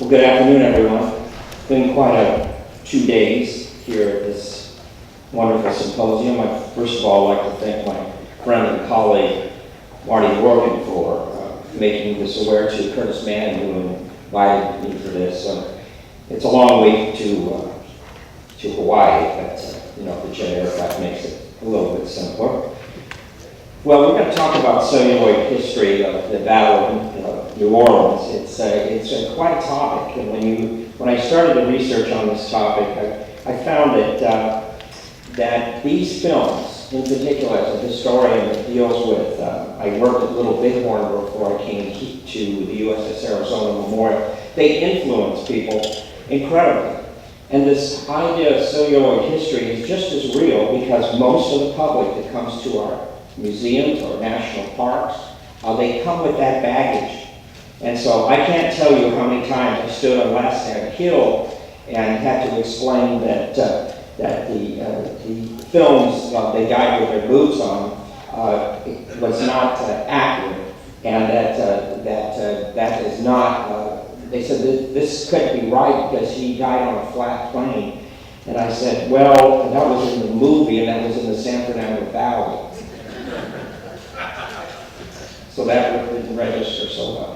Well, good afternoon, everyone. It's been quite 2 days here at this wonderful symposium. I'd first of all like to thank my friend and colleague, Marty Morgan, for making this aware to Curtis Mann, who invited me for this. It's a long week to Hawaii, but the jet aircraft makes it a little bit simpler. Well, we're going to talk about celluloid history of the Battle of New Orleans. It's quite a topic, and when I started the research on this topic, I found that these films, in particular, as a historian that deals with, I worked at Little Bighorn before I came to the USS Arizona Memorial. They influence people incredibly. And this idea of celluloid history is just as real because most of the public that comes to our museums or national parks, they come with that baggage. And so I can't tell you how many times I stood on Last Stand Hill and had to explain that the films they died with their boots on was not accurate, and that is not. They said that this couldn't be right because he died on a flat plane, and I said, well, that was in the movie, and that was in the San Fernando Valley. So that didn't register so well.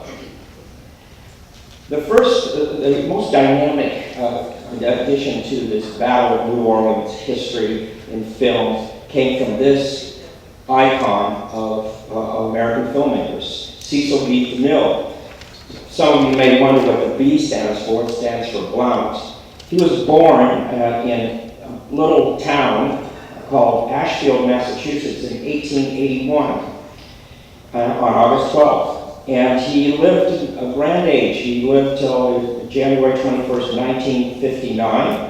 The most dynamic addition to this Battle of New Orleans history in film came from this icon of American filmmakers, Cecil B. DeMille. Some of you may wonder what the B stands for. It stands for Blount. He was born in a little town called Ashfield, Massachusetts in 1881 on August 12th. And he lived a grand age. He lived till January 21st, 1959,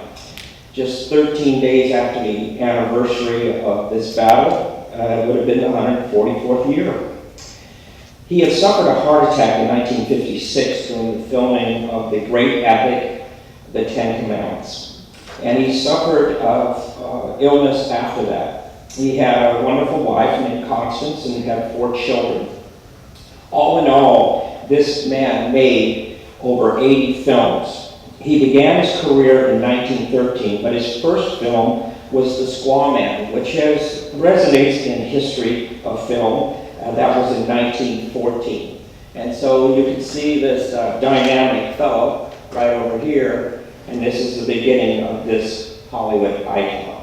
just 13 days after the anniversary of this battle. It would have been the 144th year. He had suffered a heart attack in 1956 during the filming of the great epic, The Ten Commandments. And he suffered illness after that. He had a wonderful wife named Constance, and he had 4 children. All in all, this man made over 80 films. He began his career in 1913, but his first film was The Squaw Man, which resonates in history of film. That was in 1914. And so you can see this dynamic fellow right over here, and this is the beginning of this Hollywood icon.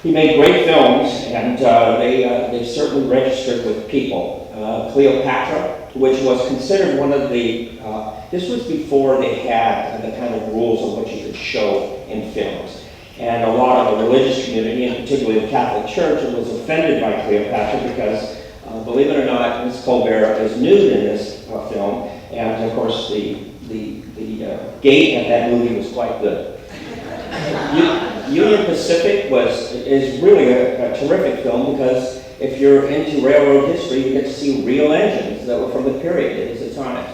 He made great films, and they certainly registered with people. Cleopatra, which was considered one of the, this was before they had the kind of rules of what you could show in films. And a lot of the religious community, and particularly the Catholic Church, was offended by Cleopatra because, believe it or not, Miss Colbert is nude in this film, and of course the gait at that movie was quite good. Union Pacific is really a terrific film because if you're into railroad history, you get to see real engines that were from the period at the time.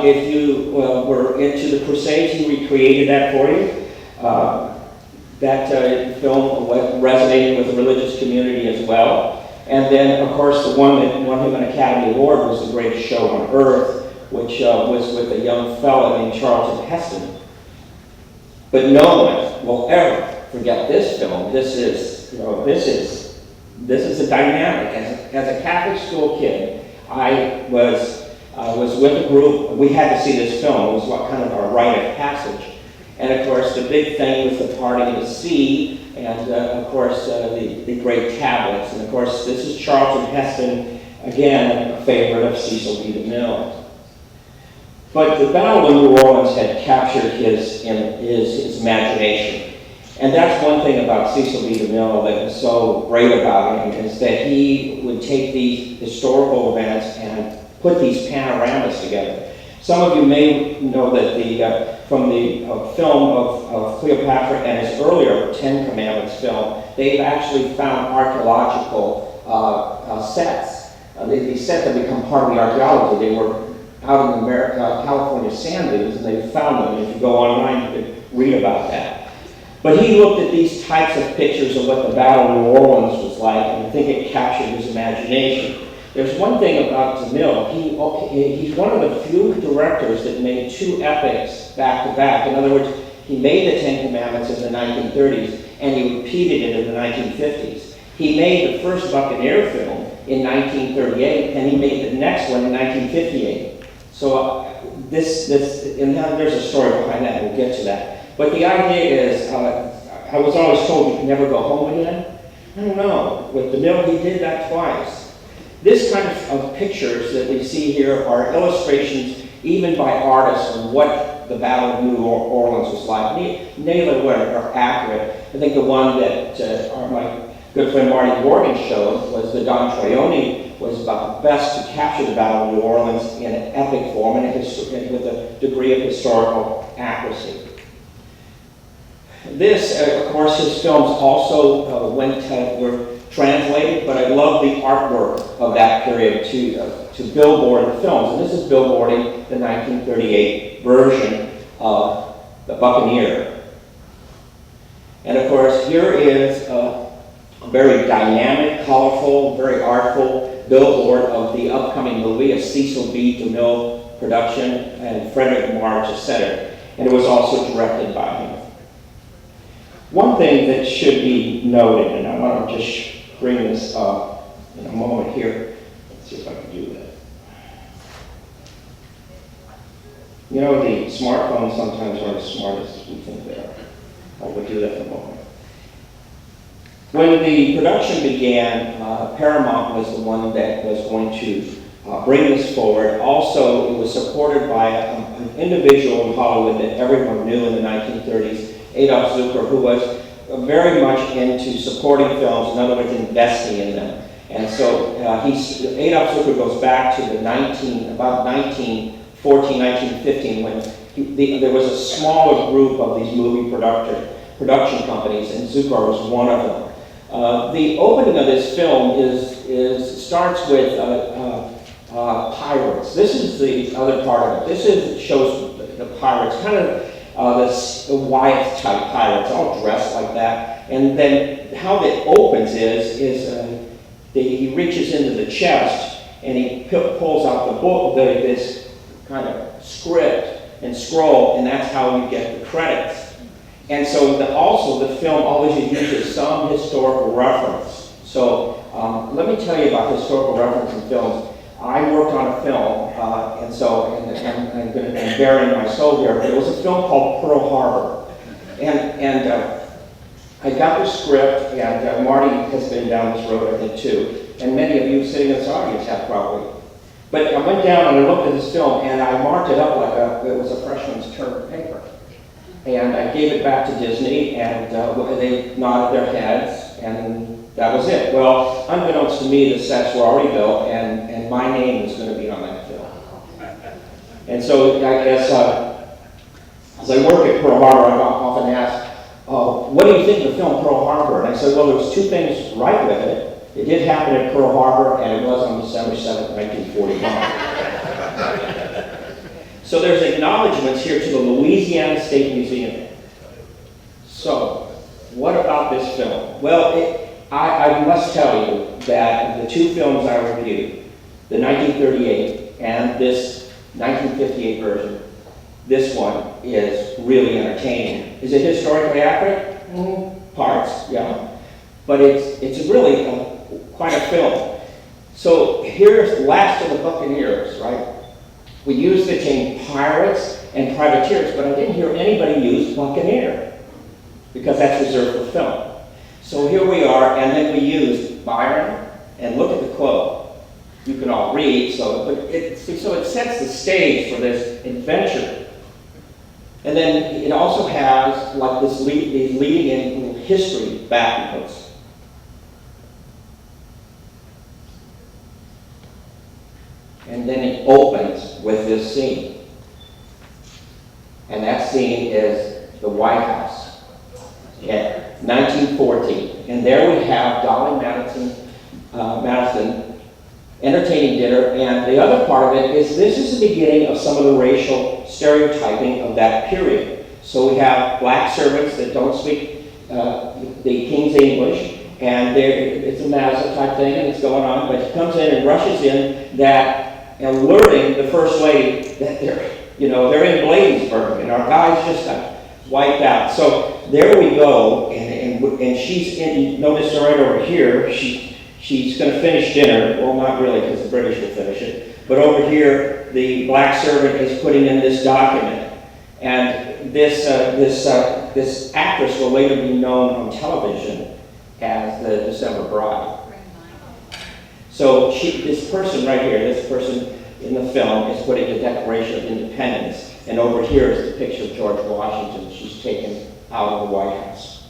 If you were into the Crusades, he recreated that for you. That film resonated with the religious community as well. And then, of course, the one that won him an Academy Award was The Greatest Show on Earth, which was with a young fellow named Charlton Heston. But no one will ever forget this film. This is a dynamic. As a Catholic school kid, I was with a group. We had to see this film. It was kind of our rite of passage. And of course, the big thing was the party at the sea, and of course, the great tablets. And of course, this is Charlton Heston, again, a favorite of Cecil B. DeMille. But the Battle of New Orleans had captured his imagination. And that's one thing about Cecil B. DeMille that was so great about him, is that he would take these historical events and put these panoramas together. Some of you may know that from the film of Cleopatra and his earlier Ten Commandments film, they've actually found archaeological sets. These sets have become part of the archaeology. They were out in the California sand dunes, and they found them. And if you go online, you can read about that. But he looked at these types of pictures of what the Battle of New Orleans was like, and I think it captured his imagination. There's one thing about DeMille. He's one of the few directors that made two epics back to back. In other words, he made the Ten Commandments in the 1930s, and he repeated it in the 1950s. He made the first Buccaneer film in 1938, and he made the next one in 1958. So and there's a story behind that. We'll get to that. But the idea is, I was always told you can never go home again. I don't know. With DeMille, he did that twice. This kind of pictures that we see here are illustrations, even by artists, of what the Battle of New Orleans was like. Neither one are accurate. I think the one that my good friend Marty Morgan showed was the Don Troiani was about best to capture the Battle of New Orleans in an epic form and with a degree of historical accuracy. This, of course, his films also were translated, but I love the artwork of that period to billboard the films. And this is billboarding the 1938 version of The Buccaneer. And of course, here is a very dynamic, colorful, very artful billboard of the upcoming movie, a Cecil B. DeMille production, and Frederick March is center. And it was also directed by him. One thing that should be noted, and I want to just bring this up in a moment here. Let's see if I can do that. You know, the smartphones sometimes aren't as smart as we think they are. I will do that in a moment. When the production began, Paramount was the one that was going to bring this forward. Also, it was supported by an individual in Hollywood that everyone knew in the 1930s, Adolf Zucker, who was very much into supporting films, in other words, investing in them. And so Adolf Zucker goes back to about 1914, 1915, when there was a smaller group of these movie production companies, and Zucker was one of them. The opening of this film starts with pirates. This is the other part of it. This shows the pirates, kind of the Wyatt type pirates, all dressed like that. And then how it opens is he reaches into the chest and he pulls out the book, this kind of script and scroll, and that's how you get the credits. And so also the film always uses some historical reference. So let me tell you about historical reference in films. I worked on a film, I'm bearing my soul here, but it was a film called Pearl Harbor. And I got the script, and Marty has been down this road, I think, too. And many of you sitting in this audience have probably. But I went down and I looked at this film, and I marked it up like it was a freshman's term paper. And I gave it back to Disney, and they nodded their heads, and that was it. Well, unbeknownst to me, the sets were already built, and my name was going to be on that film. And so I guess as I work at Pearl Harbor, I'm often asked, what do you think of the film Pearl Harbor? And I said, well, there was two things right with it. It did happen at Pearl Harbor, and it was on December 7th, 1941. So there's acknowledgments here to the Louisiana State Museum. So, what about this film? Well, I must tell you that the two films I reviewed, the 1938 and this 1958 version, this one is really entertaining. Is it historically accurate? Parts, yeah. But it's really quite a film. So here's Last of the Buccaneers, right? We used the term pirates and privateers, but I didn't hear anybody use buccaneer because that's reserved for film. So here we are, and then we used Byron, and look at the quote. You can all read, so it sets the stage for this adventure. And then it also has like these leading in history backwards. And then it opens with this scene. And that scene is the White House at 1914. And there we have Dolly Madison entertaining dinner. And the other part of it is this is the beginning of some of the racial stereotyping of that period. So we have black servants that don't speak the King's English, and it's a NASA type thing, and it's going on, but he comes in and rushes in that, alerting the First Lady that they're in Bladensburg, and our guys just got wiped out. So there we go, and she's in, notice right over here, she's going to finish dinner. Well, not really, because the British will finish it. But over here, the black servant is putting in this document. And this actress will later be known on television as the December Bride. So this person right here, this person in the film is putting the Declaration of Independence. And over here is the picture of George Washington she's taken out of the White House.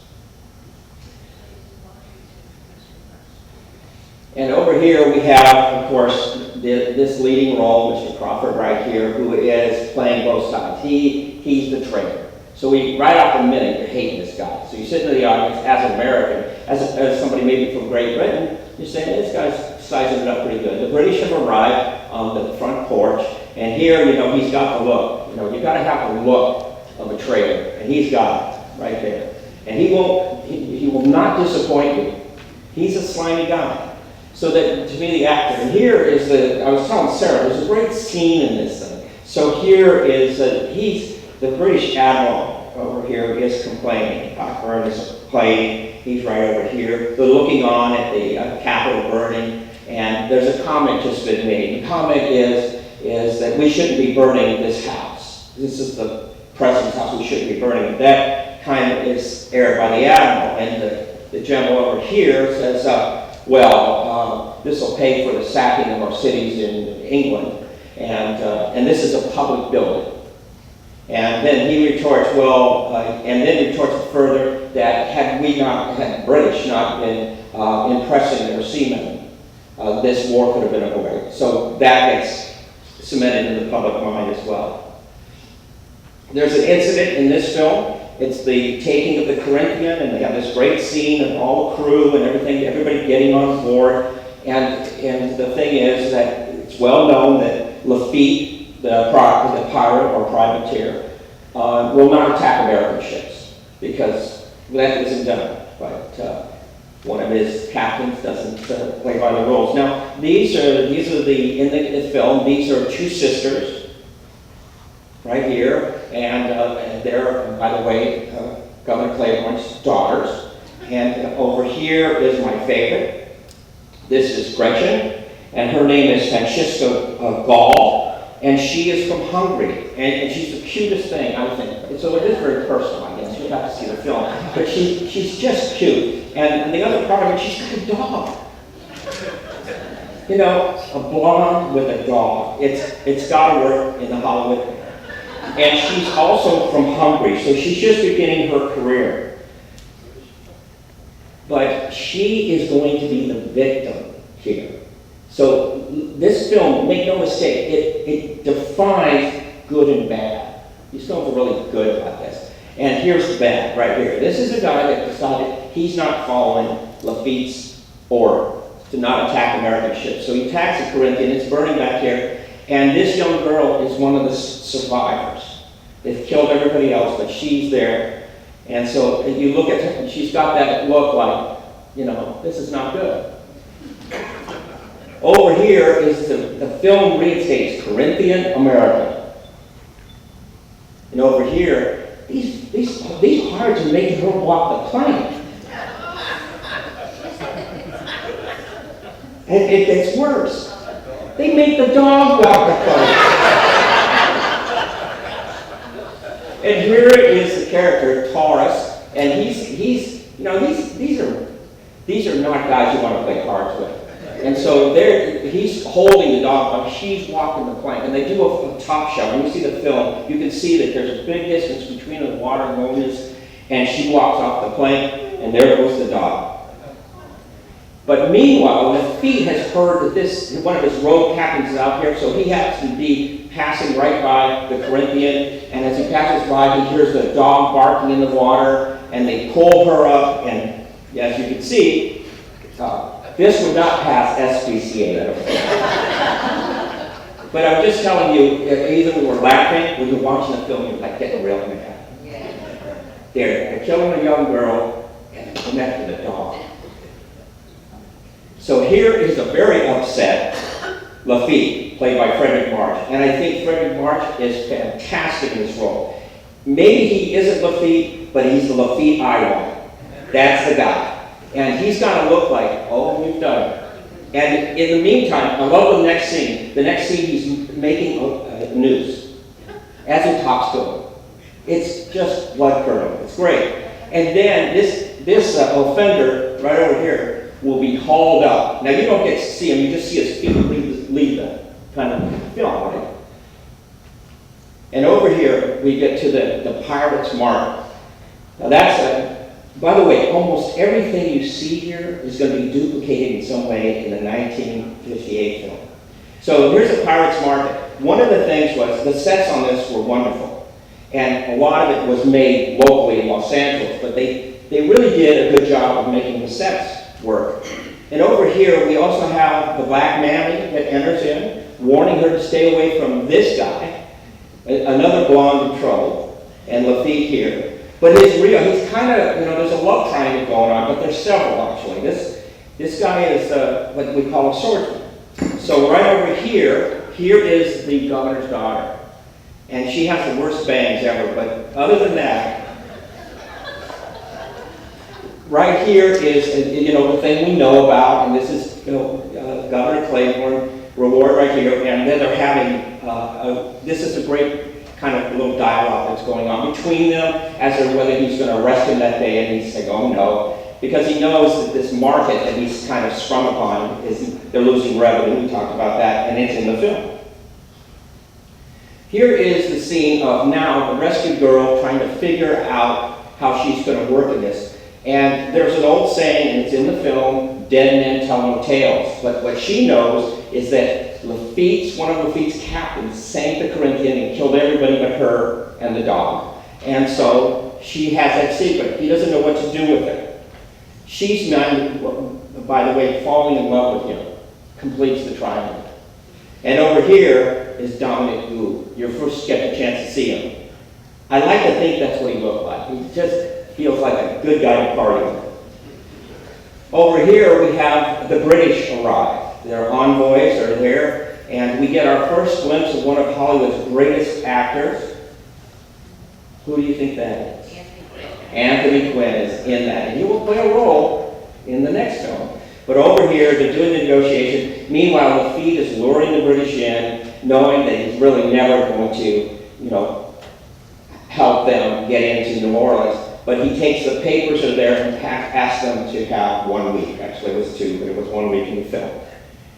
And over here we have, of course, this leading role, Mr. Crawford right here, who is playing both sides. He's the traitor. So right off the minute, you're hating this guy. So you sit in the audience as an American, as somebody maybe from Great Britain, you're saying, this guy's sizing it up pretty good. The British have arrived on the front porch, and here, he's got the look. You've got to have the look of a traitor, and he's got it right there. And he will not disappoint you. He's a slimy guy. So that, to me, the actor, and here is I was telling Sarah, there's a great scene in this thing. So here is, the British Admiral over here is complaining. Cockburn is complaining. He's right over here. They're looking on at the Capitol burning, and there's a comment just been made. The comment is that we shouldn't be burning this house. This is the president's house. We shouldn't be burning it. That kind of is aired by the Admiral, and the general over here says, this will pay for the sacking of our cities in England, and this is a public building. And then he retorts, and then retorts further that had the British not been impressing their seamen, this war could have been avoided. So that gets cemented in the public mind as well. There's an incident in this film. It's the taking of the Corinthian, and they have this great scene of all the crew and everything, everybody getting on board. And the thing is that it's well known that Lafitte, the pirate or privateer, will not attack American ships because that isn't done. But one of his captains doesn't play by the rules. Now these are in the film. These are two sisters right here, and they're, by the way, Governor Claiborne's daughters. And over here is my favorite. This is Gretchen, and her name is Francisca Gall, and she is from Hungary, and she's the cutest thing, I think. So it is very personal, I guess. You'll have to see the film. But she's just cute. And the other part of it, she's got a dog. A blonde with a dog. It's got to work in the Hollywood. And she's also from Hungary, so she's just beginning her career. But she is going to be the victim here. So this film, make no mistake, it defines good and bad. These films are really good about this. And here's the bad right here. This is a guy that decided he's not following Lafitte's order to not attack American ships. So he attacks the Corinthian, it's burning back here, and this young girl is one of the survivors. They've killed everybody else, but she's there. And so you look at her, she's got that look like, this is not good. Over here is the film reinstates Corinthian American. And over here, these pirates are making her walk the plank. And it gets worse. They make the dog walk the plank. And here is the character Taurus, and these are not guys you want to play cards with. And so he's holding the dog while she's walking the plank, and they do a top shot. When you see the film, you can see that there's a big distance between the water and Moniz, and she walks off the plank, and there goes the dog. But meanwhile, Lafitte has heard that one of his rogue captains is out here, so he happens to be passing right by the Corinthian, and as he passes by, he hears the dog barking in the water, and they pull her up, and as you can see, this would not pass SPCA. But I'm just telling you, either we were laughing, when you're watching the film, you're like getting real mad. They're killing a young girl, and they're connecting the dog. So here is a very upset Lafitte, played by Frederick March. And I think Frederick March is fantastic in this role. Maybe he isn't Lafitte, but he's the Lafitte I want. That's the guy. And he's got to look like, oh, we've done it. And in the meantime, I love the next scene. The next scene, he's making news as he talks to him. It's just blood curdling. It's great. And then this offender right over here will be hauled up. Now you don't get to see him. You just see his feet leave the kind of film, right? And over here we get to the pirate's mark. Now that's by the way, almost everything you see here is going to be duplicated in some way in the 1958 film. So here's a pirate's market. One of the things was the sets on this were wonderful. And a lot of it was made locally in Los Angeles, but they really did a good job of making the sets work. And over here, we also have the black mammy that enters in, warning her to stay away from this guy, another blonde in trouble, and Lafitte here. But he's kind of, there's a love triangle going on, but there's several actually. This guy is what we call a swordsman. So right over here is the governor's daughter. And she has the worst bangs ever, but other than that, right here is, the thing we know about, and this is, Governor Claiborne reward right here, and then they're having, this is a great kind of little dialogue that's going on between them as to whether he's going to arrest him that day, and he's saying, oh no, because he knows that this market that he's kind of sprung upon, they're losing revenue, we talked about that, and it's in the film. Here is the scene of now the rescued girl trying to figure out how she's going to work in this. And there's an old saying, and it's in the film, dead men tell no tales. But what she knows is that one of Lafitte's captains sank the Corinthian and killed everybody but her and the dog. And so she has that secret. He doesn't know what to do with it. She's not, by the way, falling in love with him. Completes the triangle. And over here is Dominic Gu. You first get the chance to see him. I like to think that's what he looked like. He just feels like a good guy to party with. Over here we have the British arrive. Their envoys are there, and we get our first glimpse of one of Hollywood's greatest actors. Who do you think that is? Anthony Quinn is in that, and he will play a role in the next film. But over here, they're doing the negotiation. Meanwhile, Lafitte is luring the British in, knowing that he's really never going to, help them get into New Orleans. But he takes the papers that are there and asks them to have 1 week. Actually, it was 2, but it was 1 week in the film.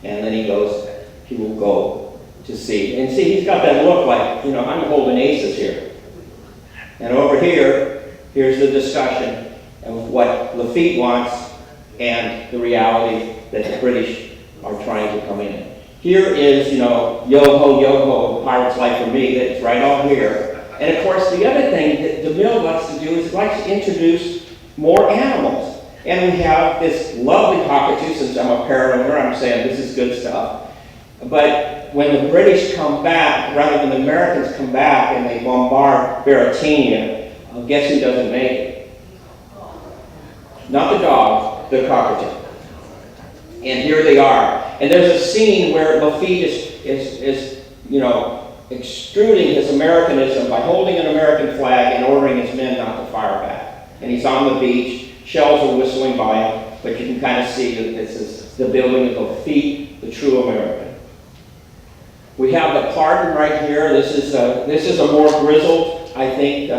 And then he will go to see. And see, he's got that look like, I'm holding aces here. And over here, here's the discussion of what Lafitte wants and the reality that the British are trying to come in. Here is, yo-ho, pirate's life for me, that's right on here. And of course, the other thing that DeMille likes to do is he likes to introduce more animals. And we have this lovely cockatoo. Since I'm a parrot owner, I'm saying this is good stuff. But when the British come back, rather than the Americans come back and they bombard Baratania, guess who doesn't make it? Not the dog, the cockatoo. And here they are. And there's a scene where Lafitte is extruding his Americanism by holding an American flag and ordering his men not to fire back. And he's on the beach, shells are whistling by him, but you can kind of see that this is the building of Lafitte, the true American. We have the pardon right here. This is a more grizzled, I think,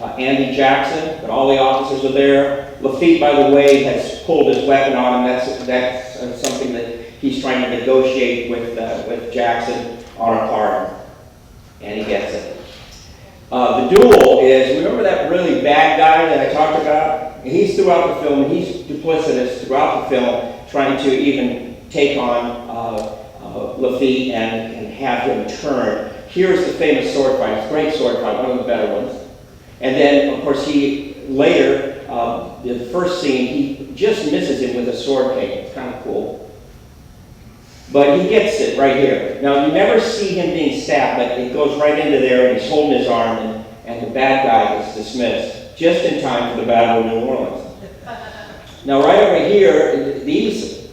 Andy Jackson, but all the officers are there. Lafitte, by the way, has pulled his weapon on him. That's something that he's trying to negotiate with Jackson on a pardon. And he gets it. The duel is, remember that really bad guy that I talked about? He's throughout the film, and he's duplicitous throughout the film, trying to even take on Lafitte and have him turn. Here's the famous sword fight. It's a great sword fight, one of the better ones. And then, of course, later, the first scene, he just misses him with a sword cane. It's kind of cool. But he gets it right here. Now, you never see him being stabbed, but it goes right into there, and he's holding his arm, and the bad guy gets dismissed, just in time for the Battle of New Orleans. Now, right over here, these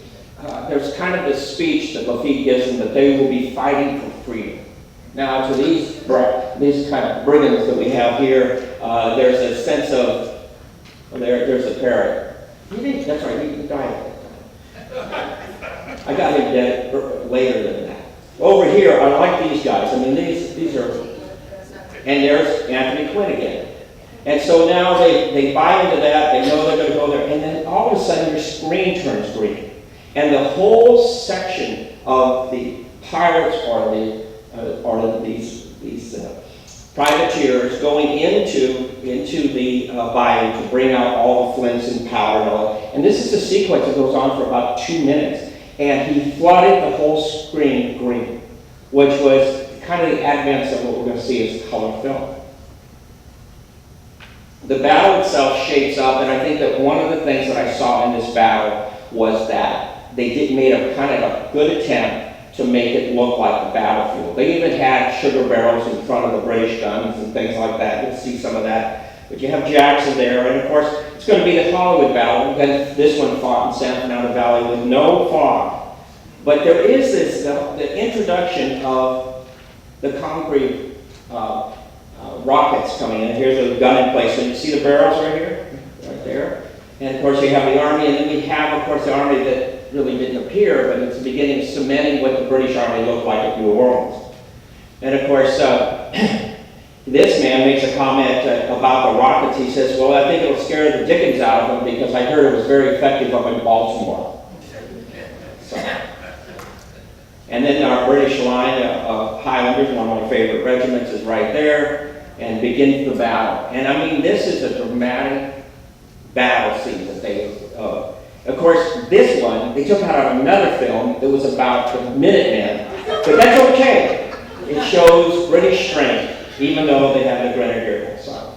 there's kind of this speech that Lafitte gives them that they will be fighting for freedom. Now, to these kind of brigands that we have here, there's a sense of, well, there's a parrot. That's right, he died at that time. I got him dead later than that. Over here, I like these guys. I mean, these are, and there's Anthony Quinn again. And so now they buy into that, they know they're going to go there, and then all of a sudden your screen turns green. And the whole section of the pirates or these privateers going into the bayou to bring out all the flints and powder and all that. And this is a sequence that goes on for about 2 minutes. And he flooded the whole screen green, which was kind of the advance of what we're going to see as color film. The battle itself shapes up, and I think that one of the things that I saw in this battle was that they made a kind of a good attempt to make it look like a battlefield. They even had sugar barrels in front of the British guns and things like that. You'll see some of that. But you have Jackson there, and of course, it's going to be the Hollywood battle, because this one fought in San Fernando Valley with no fog. But there is this, the introduction of the concrete rockets coming in. Here's a gun emplacement. You see the barrels right here? Right there. And of course, you have the Army, and then we have, of course, the Army that really didn't appear, but it's the beginning of cementing what the British Army looked like at New Orleans. And of course, this man makes a comment about the rockets. He says, well, I think it'll scare the dickens out of them because I heard it was very effective up in Baltimore. So, and then our British line of Highlanders, one of my favorite regiments, is right there and begins the battle. And I mean, this is a dramatic battle scene that they, of course, this one, they took out another film that was about the Minutemen, but that's okay. It shows British strength, even though they have the Grenadier side.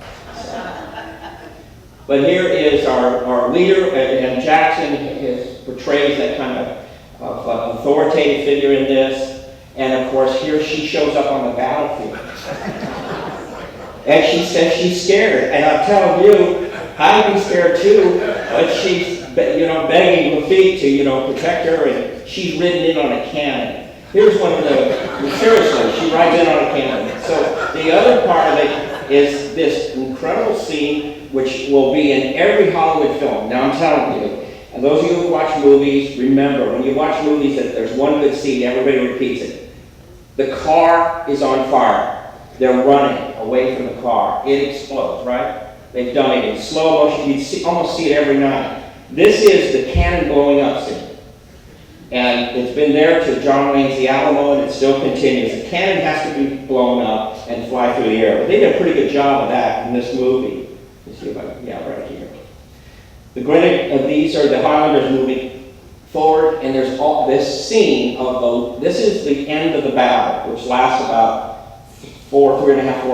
But here is our leader, and Jackson portrays that kind of authoritative figure in this. And of course, here she shows up on the battlefield. And she says she's scared. And I'm telling you, I'd be scared too, but she's begging Lafitte to protect her, and she's ridden in on a cannon. Here's one of seriously, she rides in on a cannon. So the other part of it is this incredible scene, which will be in every Hollywood film. Now I'm telling you, and those of you who watch movies, remember, when you watch movies, that there's one good scene, everybody repeats it. The car is on fire. They're running away from the car. It explodes, right? They've done it in slow motion. You almost see it every night. This is the cannon blowing up scene. And it's been there to John Wayne's The Alamo, and it still continues. The cannon has to be blown up and fly through the air. But they did a pretty good job of that in this movie. Let's see if right here. These are the Highlanders moving forward, and there's all this scene of this is the end of the battle, which lasts about 4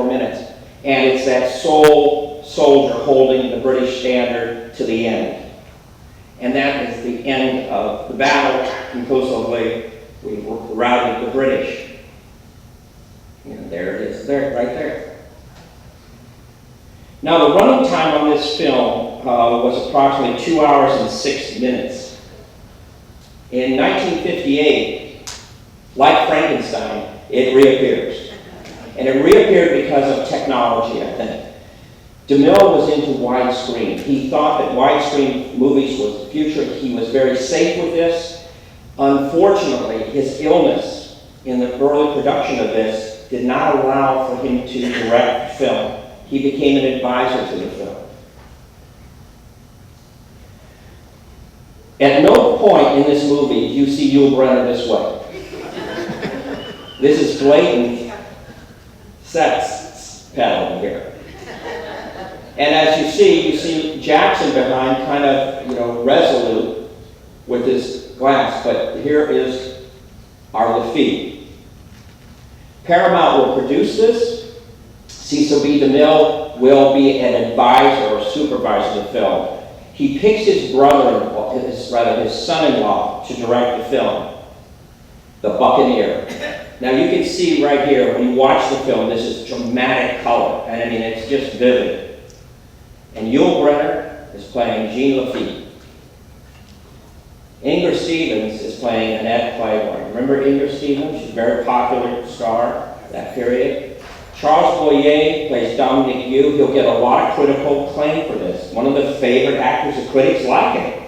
minutes. And it's that sole soldier holding the British standard to the end. And that is the end of the battle. Conclusively, we routed the British. And there it is, right there. Now, the running time on this film was approximately 2 hours and 6 minutes. In 1958, like Frankenstein, it reappears. And it reappeared because of technology, I think. DeMille was into widescreen. He thought that widescreen movies was the future. He was very safe with this. Unfortunately, his illness in the early production of this did not allow for him to direct the film. He became an advisor to the film. At no point in this movie do you see Yul Brynner this way. This is blatant sex peddling here. And as you see Jackson behind, kind of, resolute with his glass. But here is our Lafitte. Paramount will produce this. Cecil B. DeMille will be an advisor or supervisor of the film. He picks his his son-in-law to direct the film, The Buccaneer. Now you can see right here, when you watch the film, this is dramatic color. And I mean, it's just vivid. And Yul Brynner is playing Jean Lafitte. Inger Stevens is playing Annette Claiborne. Remember Inger Stevens? She's a very popular star that period. Charles Boyer plays Dominic Yu. He'll get a lot of critical acclaim for this. One of the favorite actors of critics like him.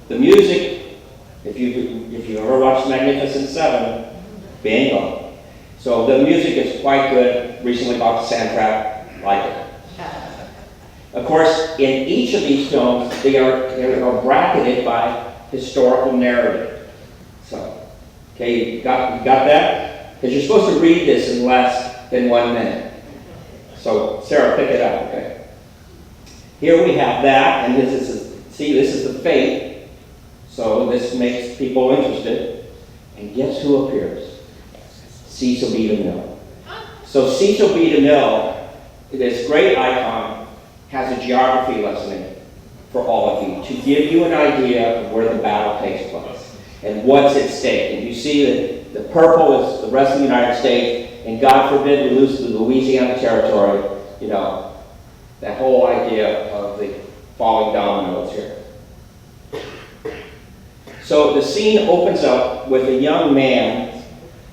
The music, if you ever watched Magnificent Seven, bingo. So the music is quite good. Recently bought the soundtrack, like it. Of course, in each of these films, they are bracketed by historical narrative. So, okay, you got that? Because you're supposed to read this in less than 1 minute. So, Sarah, pick it up, okay? Here we have that, and this is the fate. So this makes people interested. And guess who appears? Cecil B. DeMille. So Cecil B. DeMille, this great icon, has a geography lesson in it for all of you to give you an idea of where the battle takes place and what's at stake. And you see that the purple is the rest of the United States, and God forbid we lose the Louisiana Territory, you know, that whole idea of the falling dominoes here. So the scene opens up with a young man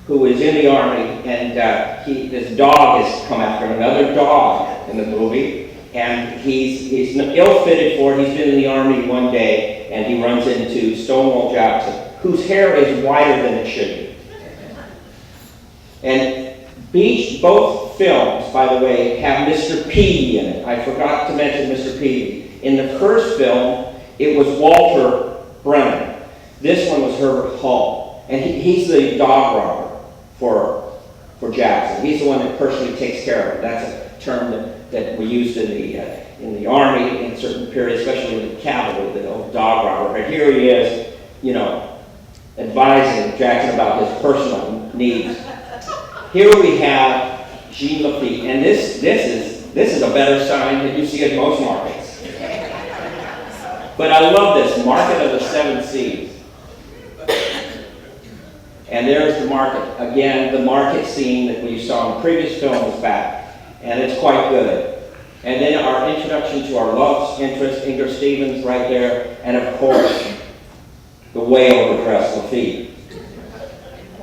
who is in the army, and this dog has come after him, another dog in the movie, and he's ill-fitted for it. He's been in the army one day, and he runs into Stonewall Jackson, whose hair is whiter than it should be. And both films, by the way, have Mr. Peavy in it. I forgot to mention Mr. Peavy. In the first film, it was Walter Brennan. This one was Herbert Hull, and he's the dog robber for Jackson. He's the one that personally takes care of him. That's a term that we used in the army in certain periods, especially in the cavalry, the old dog robber. But here he is, you know, advising Jackson about his personal needs. Here we have Jean Lafitte, and this is a better sign than you see at most markets. But I love this, Market of the Seven Seas. And there's the market. Again, the market scene that we saw in the previous film is back, and it's quite good. And then our introduction to our love interest, Inger Stevens, right there, and of course, the way overdressed Lafitte.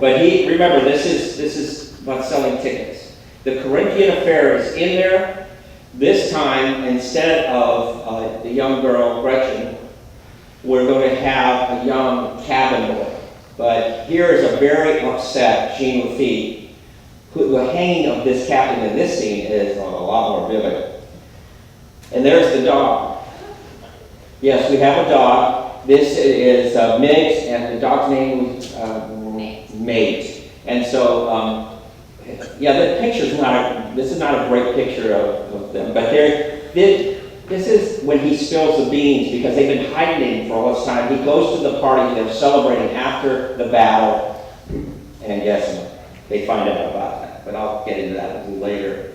But remember, this is about selling tickets. The Corinthian affair is in there. This time, instead of the young girl, Gretchen, we're going to have a young cabin boy. But here is a very upset Jean Lafitte, the hanging of this captain in this scene is a lot more vivid. And there's the dog. Yes, we have a dog. This is Miggs, and the dog's name was Mate. And so, yeah, the picture's this is not a great picture of them, but this is when he spills the beans because they've been hiding for all this time. He goes to the party they're celebrating after the battle, and yes, they find out about that, but I'll get into that a little later.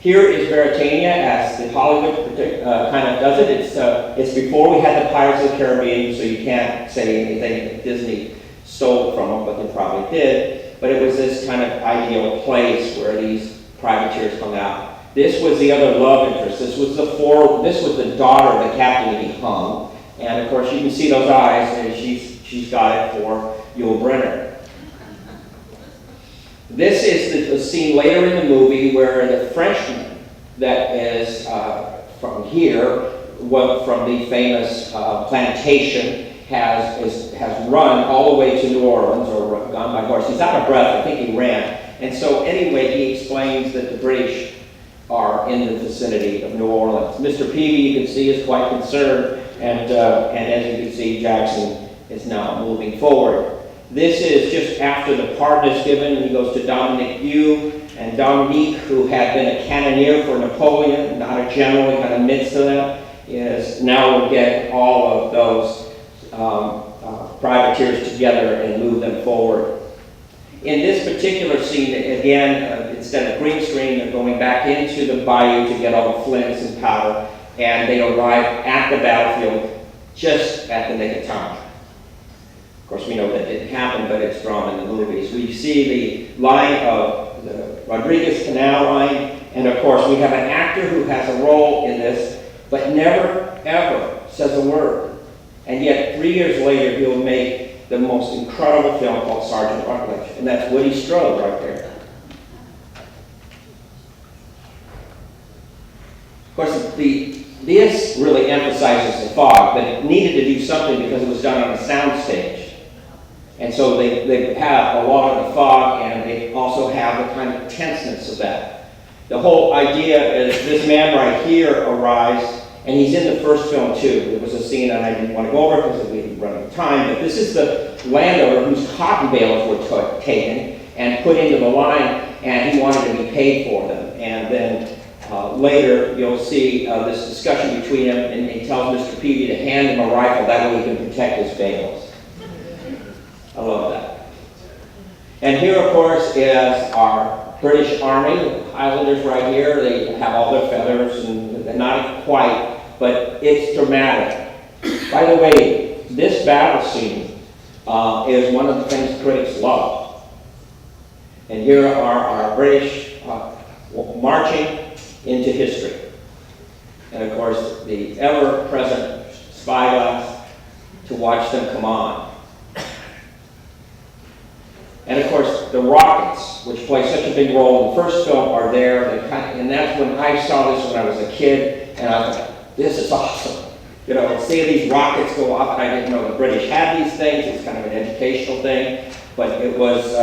Here is Veritania, as the Hollywood kind of does it. It's before we had the Pirates of the Caribbean, so you can't say anything that Disney stole from them, but they probably did. But it was this kind of ideal place where these privateers hung out. This was the other love interest. This was the daughter of the captain that he hung. And of course you can see those eyes, and she's got it for Yul Brynner. This is the scene later in the movie where the Frenchman that is from here, from the famous plantation, has run all the way to New Orleans, or gone by horse. He's out of breath. I think he ran. And so anyway, he explains that the British are in the vicinity of New Orleans. Mr. Peavy, you can see, is quite concerned, and as you can see, Jackson is now moving forward. This is just after the pardon is given. He goes to Dominic Yu, and Dominique, who had been a cannoneer for Napoleon, not a general, he kind of admits to them, is now will get all of those privateers together and move them forward. In this particular scene, again, instead of green screen, they're going back into the bayou to get all the flints and powder, and they arrive at the battlefield just at the nick of time. Of course, we know that didn't happen, but it's drawn in the movies. We see the line of the Rodriguez Canal line, and of course, we have an actor who has a role in this, but never, ever says a word. And yet, 3 years later, he'll make the most incredible film called Sergeant Rutledge. And that's Woody Strode right there. Of course, this really emphasizes the fog, but it needed to do something because it was done on a sound stage. And so they have a lot of the fog, and they also have the kind of tenseness of that. The whole idea is this man right here arrives, and he's in the first film too. There was a scene that I didn't want to go over because we run out of time, but this is the landowner whose cotton bales were taken and put into the line, and he wanted to be paid for them. And then later you'll see this discussion between him, and he tells Mr. Peavy to hand him a rifle, that way he can protect his bales. I love that. And here, of course, is our British Army, the Highlanders right here. They have all their feathers, and they're not quite, but it's dramatic. By the way, this battle scene is one of the things critics love. And here are our British marching into history. And of course, the ever-present spyglass to watch them come on. And of course, the rockets, which play such a big role in the first film, are there. And that's when I saw this when I was a kid, and I thought, this is awesome. You know, seeing these rockets go off, and I didn't know the British had these things. It's kind of an educational thing, but it was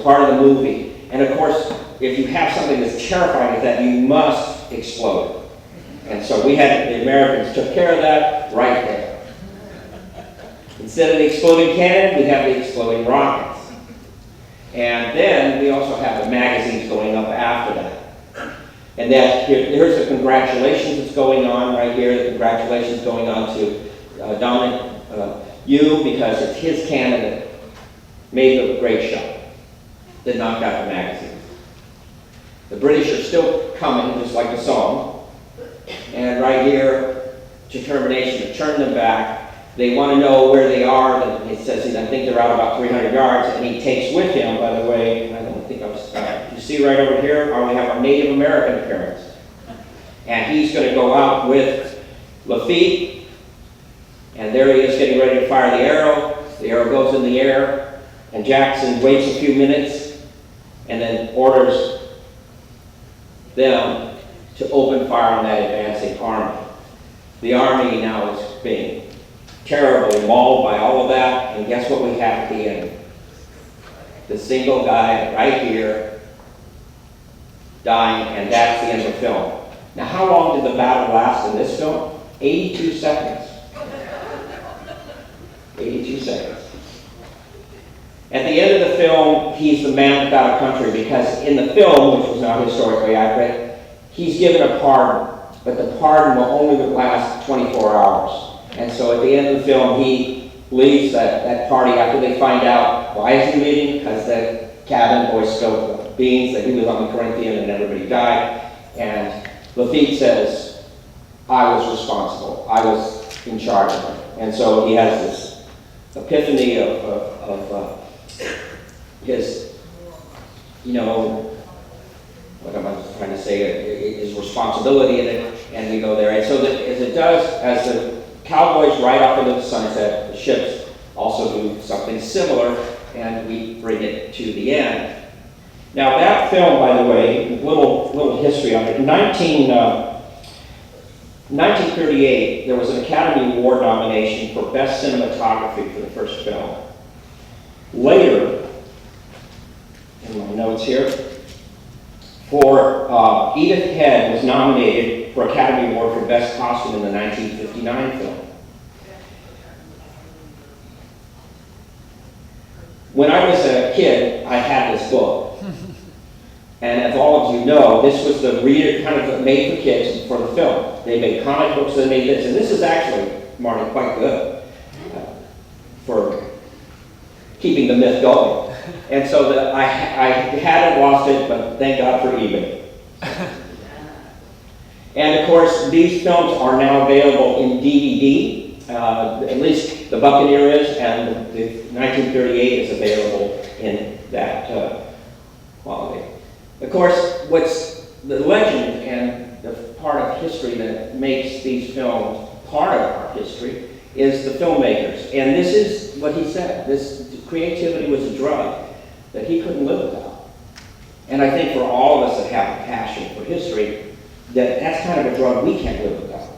part of the movie. And of course, if you have something that's terrifying as that, you must explode. And so the Americans took care of that right there. Instead of the exploding cannon, we have the exploding rockets. And then we also have the magazines going up after that. And then here's the congratulations that's going on right here. The congratulations going on to Dominic Yu, because it's his cannon that made the great shot that knocked out the magazine. The British are still coming, just like the song. And right here, determination to turn them back. They want to know where they are. It says, I think they're out about 300 yards, and he takes with him, by the way, I don't think I was, you see right over here, we have our Native American appearance. And he's going to go out with Lafitte, and there he is getting ready to fire the arrow. The arrow goes in the air, and Jackson waits a few minutes, and then orders them to open fire on that advancing army. The army now is being terribly mauled by all of that, and guess what we have at the end? The single guy right here dying, and that's the end of the film. Now, how long did the battle last in this film? 82 seconds. 82 seconds. At the end of the film, he's the man without a country, because in the film, which was not historically accurate, he's given a pardon, but the pardon will only last 24 hours. And so at the end of the film, he leaves that party after they find out. Why is he leaving? Because the cabin boy spilled the beans that he was on the Corinthian and everybody died. And Lafitte says, I was responsible. I was in charge of it. And so he has this epiphany of his, what am I trying to say, his responsibility in it, and we go there. And so that as the cowboys ride off into the sunset, the ships also do something similar, and we bring it to the end. Now that film, by the way, little history on it. In 1938, there was an Academy Award nomination for Best Cinematography for the first film. Later, in my notes here, for Edith Head was nominated for Academy Award for Best Costume in the 1959 film. When I was a kid, I had this book. And as all of you know, this was the reader, kind of made for kids for the film. They made comic books, they made this. And this is actually, Marty, quite good for keeping the myth going. And so I hadn't lost it, but thank God for eBay. And of course, these films are now available in DVD. At least the Buccaneer is, and the 1938 is available in that quality. Of course, what's the legend and the part of history that makes these films part of our history is the filmmakers. And this is what he said. This creativity was a drug that he couldn't live without. And I think for all of us that have a passion for history, that's kind of a drug we can't live without.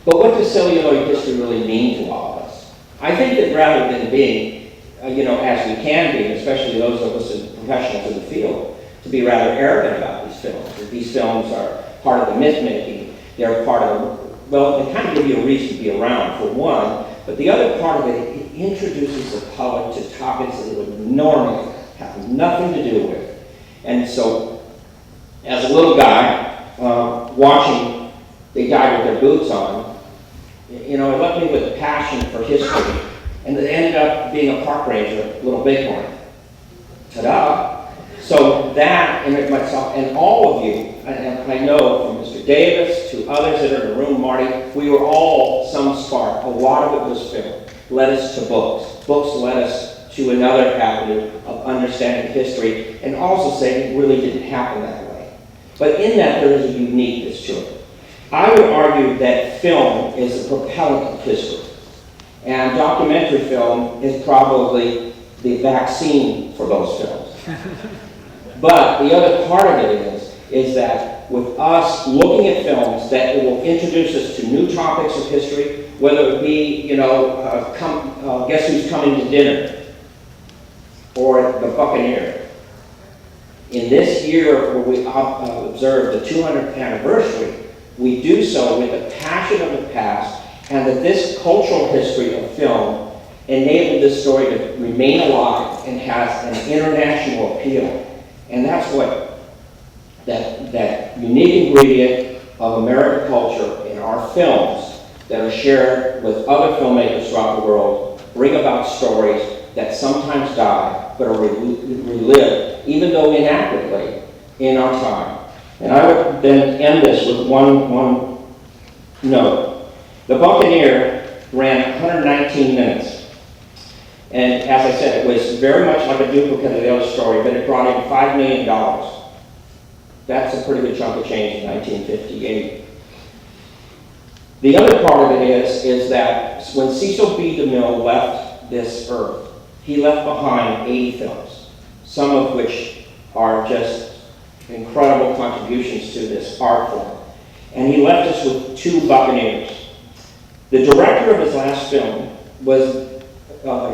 But what does celluloid history really mean to all of us? I think that rather than being, as we can be, especially those of us as professionals in the field, to be rather arrogant about these films. That these films are part of the myth-making. They're part of, well, they kind of give you a reason to be around, for one. But the other part of it, it introduces the public to topics that it would normally have nothing to do with. And so, as a little guy, watching They Died with Their Boots On, it left me with a passion for history. And it ended up being a park ranger at Little Bighorn. Ta-da! So that in it myself, and all of you, and I know from Mr. Davis to others that are in the room, Marty, we were all some spark. A lot of it was film. Led us to books. Books led us to another avenue of understanding history, and also saying it really didn't happen that way. But in that, there is a uniqueness to it. I would argue that film is a propellant of history. And documentary film is probably the vaccine for those films. But the other part of it is that with us looking at films, that it will introduce us to new topics of history, whether it be, Guess Who's Coming to Dinner, or The Buccaneer. In this year where we observe the 200th anniversary, we do so with a passion of the past, and that this cultural history of film enabled this story to remain alive and has an international appeal. And that's what that unique ingredient of American culture in our films that are shared with other filmmakers throughout the world bring about stories that sometimes die but are relived, even though inaccurately, in our time. And I would then end this with one note. The Buccaneer ran 119 minutes. And as I said, it was very much like a duplicate of the other story, but it brought in $5 million. That's a pretty good chunk of change in 1958. The other part of it is that when Cecil B. DeMille left this earth, he left behind 80 films, some of which are just incredible contributions to this art form. And he left us with 2 Buccaneers. The director of his last film was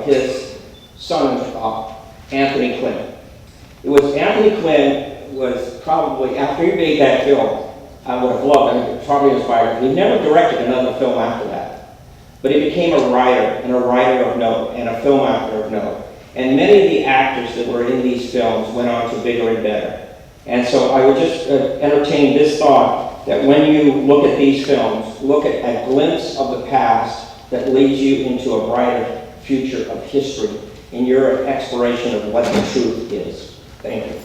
his son-in-law, Anthony Quinn. It was Anthony Quinn was probably, after he made that film, I would have loved it, it probably inspired him. He never directed another film after that. But he became a writer, and a writer of note, and a film actor of note. And many of the actors that were in these films went on to bigger and better. And so I would just entertain this thought that when you look at these films, look at a glimpse of the past that leads you into a brighter future of history in your exploration of what the truth is. Thank you.